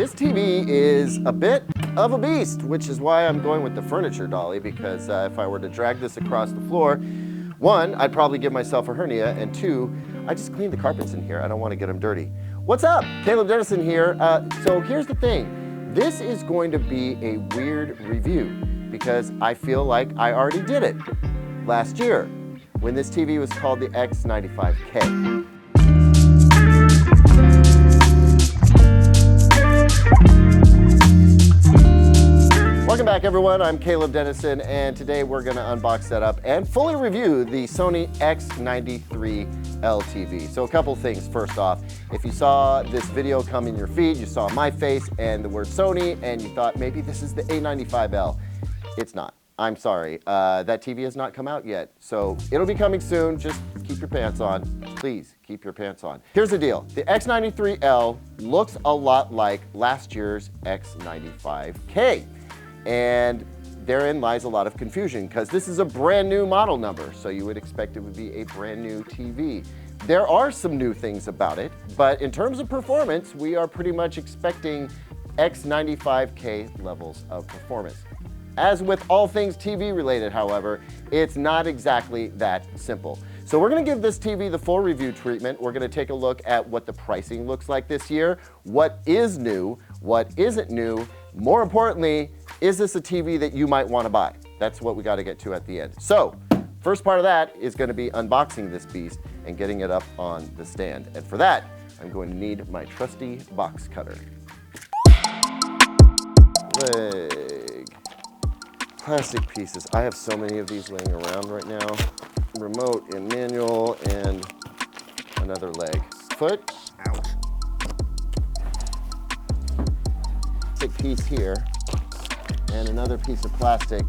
This TV is a bit of a beast, which is why I'm going with the furniture dolly, because if I were to drag this across the floor, one, I'd probably give myself a hernia, and two, I just cleaned the carpets in here. I don't want to get them dirty. What's up? Caleb Dennison here. So here's the thing. This is going to be a weird review because I feel like I already did it last year when this TV was called the X95K. Welcome back, everyone. I'm Caleb Dennison, and today we're going to unbox, set up, and fully review the Sony X93L TV. So a couple things. First off, if you saw this video come in your feed, you saw my face and the word Sony, and you thought maybe this is the A95L. It's not. I'm sorry. That TV has not come out yet, so it'll be coming soon. Just keep your pants on. Please keep your pants on. Here's the deal. The X93L looks a lot like last year's X95K. And therein lies a lot of confusion because this is a brand new model number, so you would expect it would be a brand new TV. There are some new things about it, but in terms of performance, we are pretty much expecting X95K levels of performance. As with all things TV related, however, it's not exactly that simple. So we're going to give this TV the full review treatment. We're going to take a look at what the pricing looks like this year, what is new, what isn't new. More importantly, is this a TV that you might want to buy? That's what we got to get to at the end. So, first part of that is going to be unboxing this beast and getting it up on the stand. And for that, I'm going to need my trusty box cutter. Leg. Plastic pieces. I have so many of these laying around right now. Remote and manual and another leg. Foot. Ouch. Big piece here. And another piece of plastic,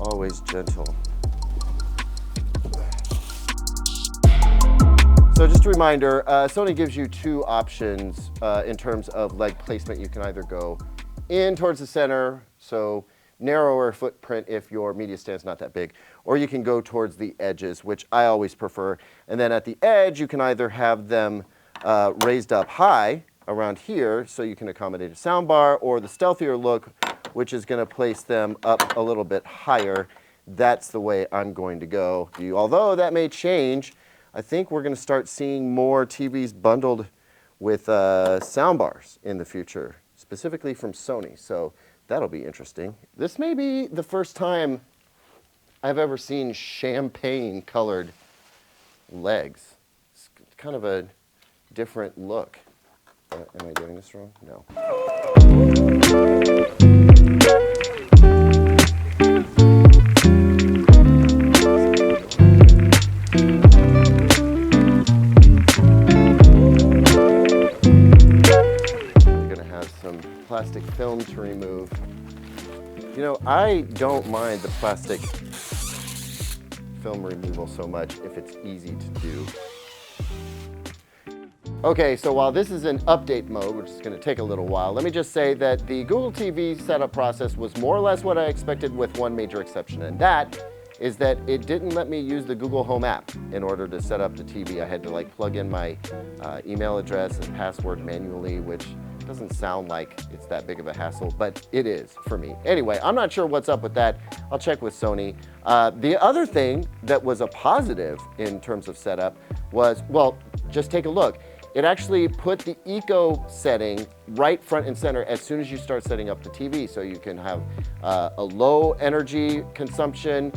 always gentle. So just a reminder, Sony gives you two options in terms of leg placement. You can either go in towards the center, so narrower footprint if your media stand's not that big, or you can go towards the edges, which I always prefer. And then at the edge, you can either have them raised up high around here, so you can accommodate a sound bar, or the stealthier look, which is going to place them up a little bit higher. That's the way I'm going to go. Although that may change, I think we're going to start seeing more TVs bundled with sound bars in the future, specifically from Sony. So that'll be interesting. This may be the first time I've ever seen champagne-colored legs. It's kind of a different look. Am I getting this wrong? No. Plastic film to remove. You know, I don't mind the plastic film removal so much if it's easy to do. Okay, so while this is in update mode, which is going to take a little while, let me just say that the Google TV setup process was more or less what I expected, with one major exception, and that is that it didn't let me use the Google Home app in order to set up the TV. I had to plug in my email address and password manually, which doesn't sound like it's that big of a hassle, but it is for me. Anyway, I'm not sure what's up with that. I'll check with Sony. The other thing that was a positive in terms of setup was, well, just take a look. It actually put the eco setting right front and center as soon as you start setting up the TV. So you can have a low energy consumption,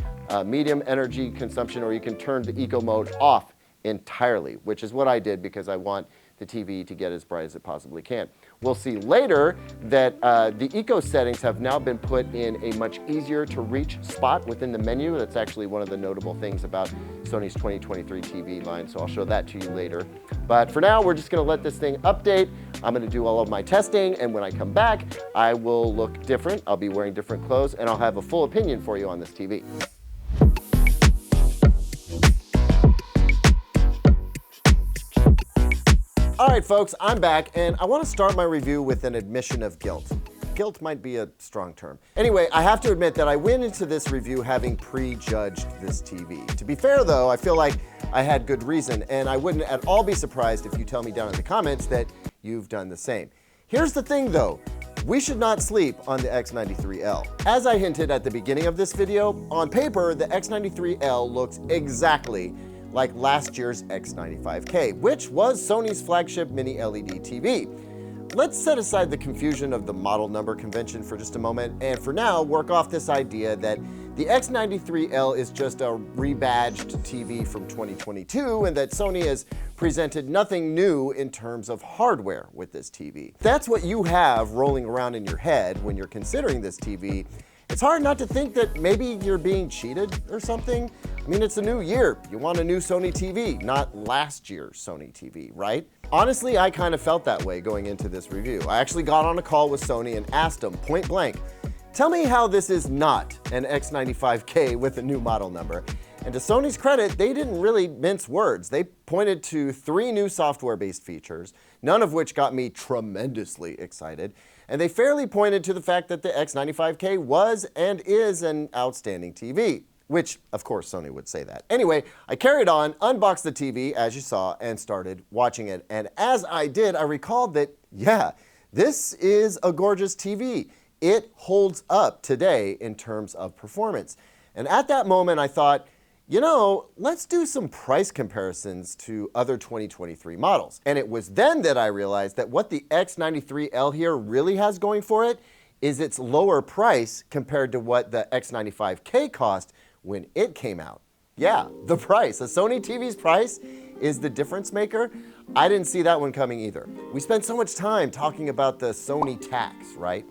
medium energy consumption, or you can turn the eco mode off entirely, which is what I did because I want the TV to get as bright as it possibly can. We'll see later that the eco settings have now been put in a much easier to reach spot within the menu. That's actually one of the notable things about Sony's 2023 TV line, so I'll show that to you later. But for now, we're just gonna let this thing update. I'm gonna do all of my testing, and when I come back, I will look different. I'll be wearing different clothes, and I'll have a full opinion for you on this TV. All right, folks, I'm back, and I want to start my review with an admission of guilt. Guilt might be a strong term. Anyway, I have to admit that I went into this review having prejudged this TV. To be fair, though, I feel like I had good reason, and I wouldn't at all be surprised if you tell me down in the comments that you've done the same. Here's the thing though, we should not sleep on the X93L. As I hinted at the beginning of this video, on paper, the X93L looks exactly like last year's X95K, which was Sony's flagship mini LED TV. Let's set aside the confusion of the model number convention for just a moment, and for now, work off this idea that the X93L is just a rebadged TV from 2022 and that Sony has presented nothing new in terms of hardware with this TV. If that's what you have rolling around in your head when you're considering this TV, it's hard not to think that maybe you're being cheated or something. I mean, it's a new year. You want a new Sony TV, not last year's Sony TV, right? Honestly, I kind of felt that way going into this review. I actually got on a call with Sony and asked them point blank, tell me how this is not an X95K with a new model number. And to Sony's credit, they didn't really mince words. They pointed to 3 new software-based features, none of which got me tremendously excited. And they fairly pointed to the fact that the X95K was and is an outstanding TV, which of course Sony would say that. Anyway, I carried on, unboxed the TV as you saw, and started watching it. And as I did, I recalled that, yeah, this is a gorgeous TV. It holds up today in terms of performance. And at that moment, I thought, you know, let's do some price comparisons to other 2023 models. And it was then that I realized that what the X93L here really has going for it is its lower price compared to what the X95K cost when it came out. Yeah, the price. A Sony TV's price is the difference maker. I didn't see that one coming either. We spent so much time talking about the Sony tax, right?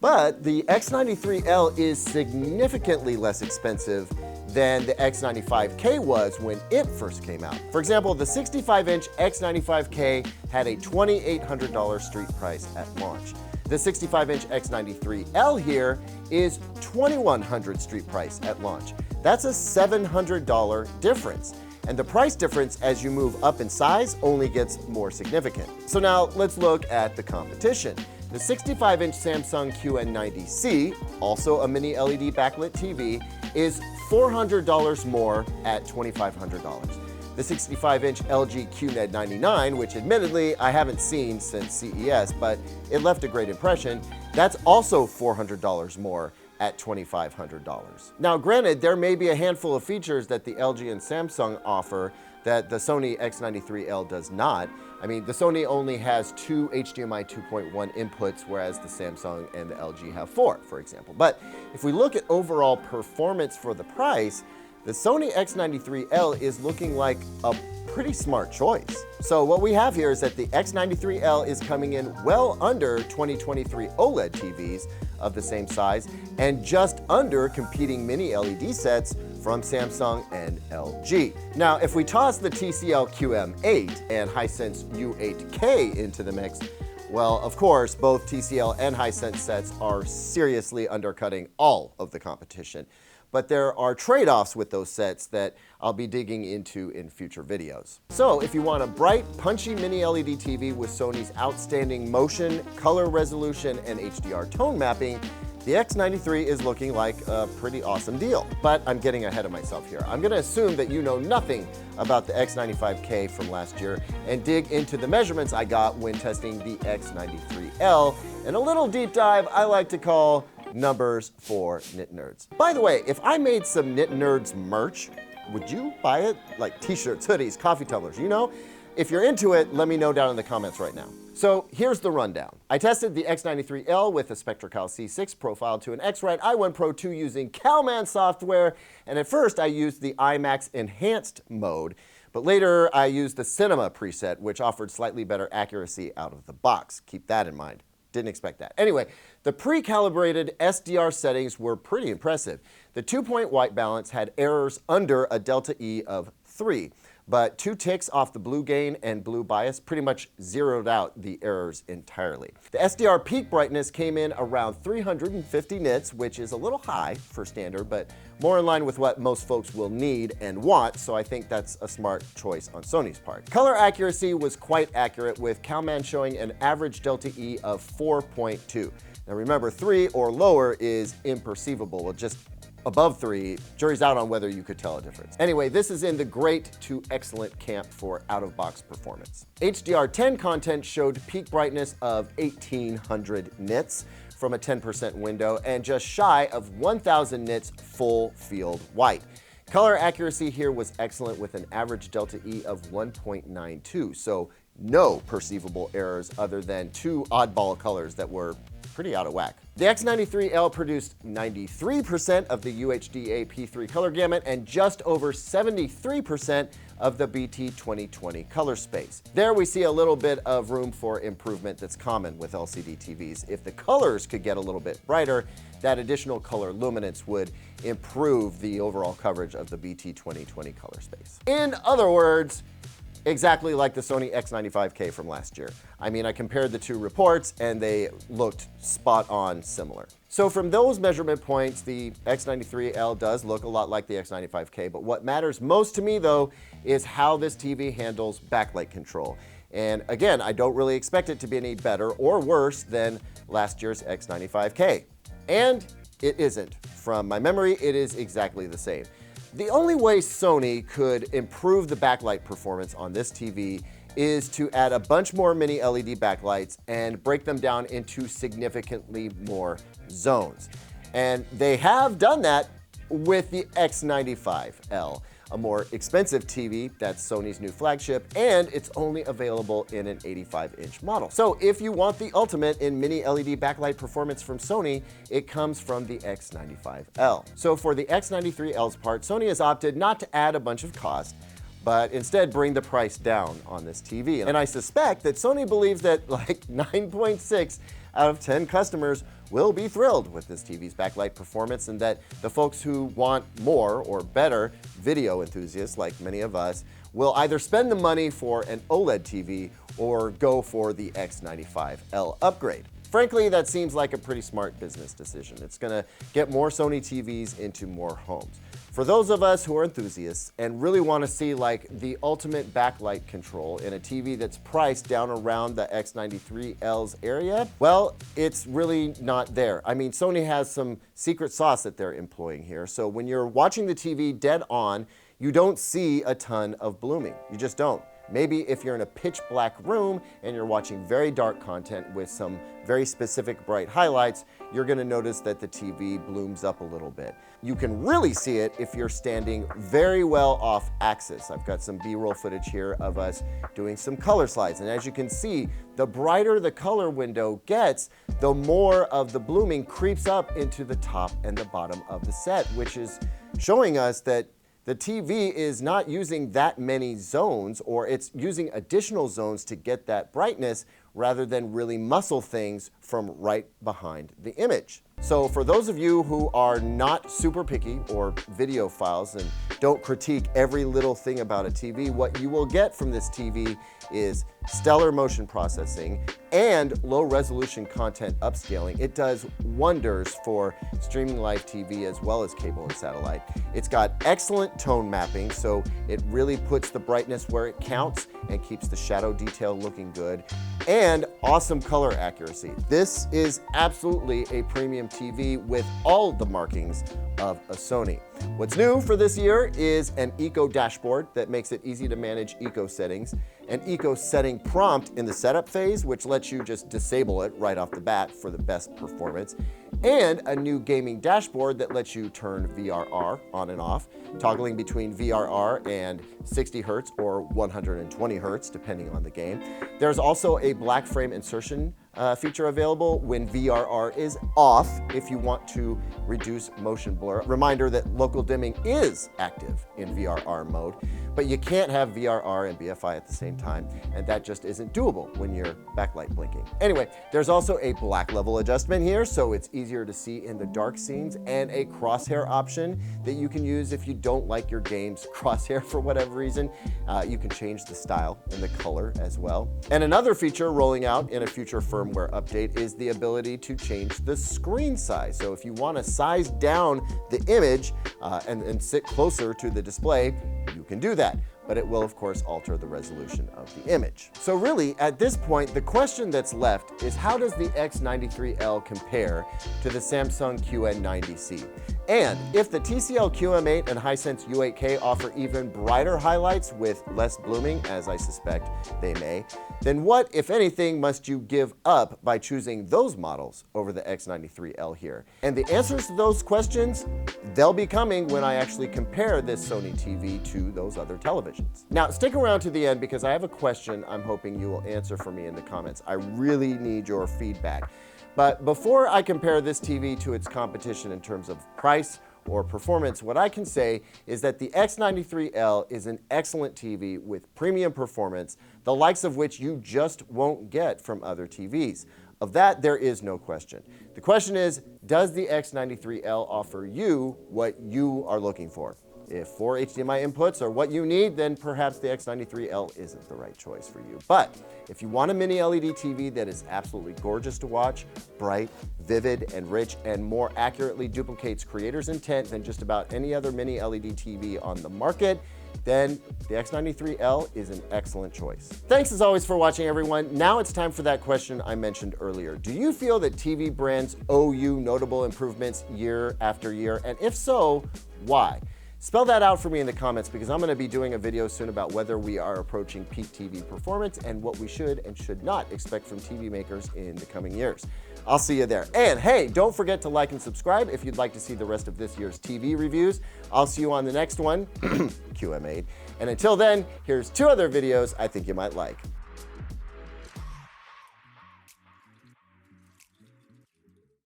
But the X93L is significantly less expensive than the X95K was when it first came out. For example, the 65-inch X95K had a $2,800 street price at launch. The 65-inch X93L here is $2,100 street price at launch. That's a $700 difference. And the price difference as you move up in size only gets more significant. So now let's look at the competition. The 65-inch Samsung QN90C, also a mini LED backlit TV, is $400 more at $2,500. The 65-inch LG QNED99, which admittedly I haven't seen since CES, but it left a great impression, that's also $400 more at $2,500. Now granted, there may be a handful of features that the LG and Samsung offer that the Sony X93L does not. I mean, the Sony only has 2 HDMI 2.1 inputs, whereas the Samsung and the LG have 4, for example. But if we look at overall performance for the price, the Sony X93L is looking like a pretty smart choice. So what we have here is that the X93L is coming in well under 2023 OLED TVs of the same size and just under competing mini LED sets from Samsung and LG. Now, if we toss the TCL QM8 and Hisense U8K into the mix, well, of course, both TCL and Hisense sets are seriously undercutting all of the competition. But there are trade-offs with those sets that I'll be digging into in future videos. So if you want a bright, punchy mini LED TV with Sony's outstanding motion, color resolution, and HDR tone mapping, the X93 is looking like a pretty awesome deal. But I'm getting ahead of myself here. I'm gonna assume that you know nothing about the X95K from last year and dig into the measurements I got when testing the X93L, and a little deep dive I like to call numbers for Knit Nerds. By the way, if I made some Knit Nerds merch, would you buy it? Like t-shirts, hoodies, coffee tumblers, you know? If you're into it, let me know down in the comments right now. So here's the rundown. I tested the X93L with a SpectraCal C6 profiled to an X-Rite i1 Pro 2 using Calman software, and at first I used the IMAX Enhanced mode, but later I used the Cinema preset, which offered slightly better accuracy out of the box. Keep that in mind. Didn't expect that. Anyway, the pre-calibrated SDR settings were pretty impressive. The 2-point white balance had errors under a delta E of 3, but 2 ticks off the blue gain and blue bias pretty much zeroed out the errors entirely. The SDR peak brightness came in around 350 nits, which is a little high for standard, but more in line with what most folks will need and want, so I think that's a smart choice on Sony's part. Color accuracy was quite accurate, with Calman showing an average delta E of 4.2. Now remember, 3 or lower is imperceivable. It just above 3, jury's out on whether you could tell a difference. Anyway, this is in the great to excellent camp for out-of-box performance. HDR10 content showed peak brightness of 1800 nits from a 10% window and just shy of 1000 nits full field white. Color accuracy here was excellent with an average delta E of 1.92, so no perceivable errors other than 2 oddball colors that were pretty out of whack. The X93L produced 93% of the UHD P3 color gamut and just over 73% of the BT 2020 color space. There we see a little bit of room for improvement that's common with LCD TVs. If the colors could get a little bit brighter, that additional color luminance would improve the overall coverage of the BT 2020 color space. In other words, exactly like the Sony X95K from last year. I mean, I compared the 2 reports and they looked spot on similar. So from those measurement points, the X93L does look a lot like the X95K, but what matters most to me though is how this TV handles backlight control. And again, I don't really expect it to be any better or worse than last year's X95K. And it isn't. From my memory, it is exactly the same. The only way Sony could improve the backlight performance on this TV is to add a bunch more mini LED backlights and break them down into significantly more zones. And they have done that with the X95L, a more expensive TV that's Sony's new flagship, and it's only available in an 85-inch model. So if you want the ultimate in mini LED backlight performance from Sony, it comes from the X95L. So for the X93L's part, Sony has opted not to add a bunch of cost, but instead bring the price down on this TV. And I suspect that Sony believes that like 9.6 out of 10 customers will be thrilled with this TV's backlight performance, and that the folks who want more or better video enthusiasts like many of us will either spend the money for an OLED TV or go for the X95L upgrade. Frankly, that seems like a pretty smart business decision. It's gonna get more Sony TVs into more homes. For those of us who are enthusiasts and really want to see like the ultimate backlight control in a TV that's priced down around the X93L's area, well, it's really not there. I mean, Sony has some secret sauce that they're employing here. So when you're watching the TV dead on, you don't see a ton of blooming. You just don't. Maybe if you're in a pitch black room and you're watching very dark content with some very specific bright highlights, you're gonna notice that the TV blooms up a little bit. You can really see it if you're standing very well off axis. I've got some B-roll footage here of us doing some color slides. And as you can see, the brighter the color window gets, the more of the blooming creeps up into the top and the bottom of the set, which is showing us that the TV is not using that many zones, or it's using additional zones to get that brightness rather than really muscle things from right behind the image. So for those of you who are not super picky or videophiles and don't critique every little thing about a TV, what you will get from this TV is stellar motion processing and low resolution content upscaling. It does wonders for streaming live TV as well as cable and satellite. It's got excellent tone mapping, so it really puts the brightness where it counts and keeps the shadow detail looking good, and awesome color accuracy. This is absolutely a premium TV with all the markings of a Sony. What's new for this year is an Eco dashboard that makes it easy to manage Eco settings, an Eco setting prompt in the setup phase, which lets you just disable it right off the bat for the best performance, and a new gaming dashboard that lets you turn VRR on and off, toggling between VRR and 60 Hertz or 120 Hertz, depending on the game. There's also a black frame insertion feature available when VRR is off if you want to reduce motion blur. Reminder that local dimming is active in VRR mode, but you can't have VRR and BFI at the same time, and that just isn't doable when you're backlight blinking. Anyway, there's also a black level adjustment here, so it's easier to see in the dark scenes, and a crosshair option that you can use if you don't like your game's crosshair for whatever reason. You can change the style and the color as well. And another feature rolling out in a future firmware update is the ability to change the screen size. So if you want to size down the image and sit closer to the display, you can do that, but it will of course alter the resolution of the image. So really, at this point, the question that's left is, how does the X93L compare to the Samsung QN90C? And if the TCL QM8 and Hisense U8K offer even brighter highlights with less blooming, as I suspect they may, then what, if anything, must you give up by choosing those models over the X93L here? And the answers to those questions, they'll be coming when I actually compare this Sony TV to those other televisions. Now, stick around to the end because I have a question I'm hoping you will answer for me in the comments. I really need your feedback. But before I compare this TV to its competition in terms of price or performance, what I can say is that the X93L is an excellent TV with premium performance, the likes of which you just won't get from other TVs. Of that, there is no question. The question is, does the X93L offer you what you are looking for? If 4 HDMI inputs are what you need, then perhaps the X93L isn't the right choice for you. But if you want a mini LED TV that is absolutely gorgeous to watch, bright, vivid, and rich, and more accurately duplicates creators' intent than just about any other mini LED TV on the market, then the X93L is an excellent choice. Thanks as always for watching, everyone. Now it's time for that question I mentioned earlier. Do you feel that TV brands owe you notable improvements year after year? And if so, why? Spell that out for me in the comments because I'm going to be doing a video soon about whether we are approaching peak TV performance and what we should and should not expect from TV makers in the coming years. I'll see you there. And hey, don't forget to like and subscribe if you'd like to see the rest of this year's TV reviews. I'll see you on the next one, QM8. And until then, here's 2 other videos I think you might like.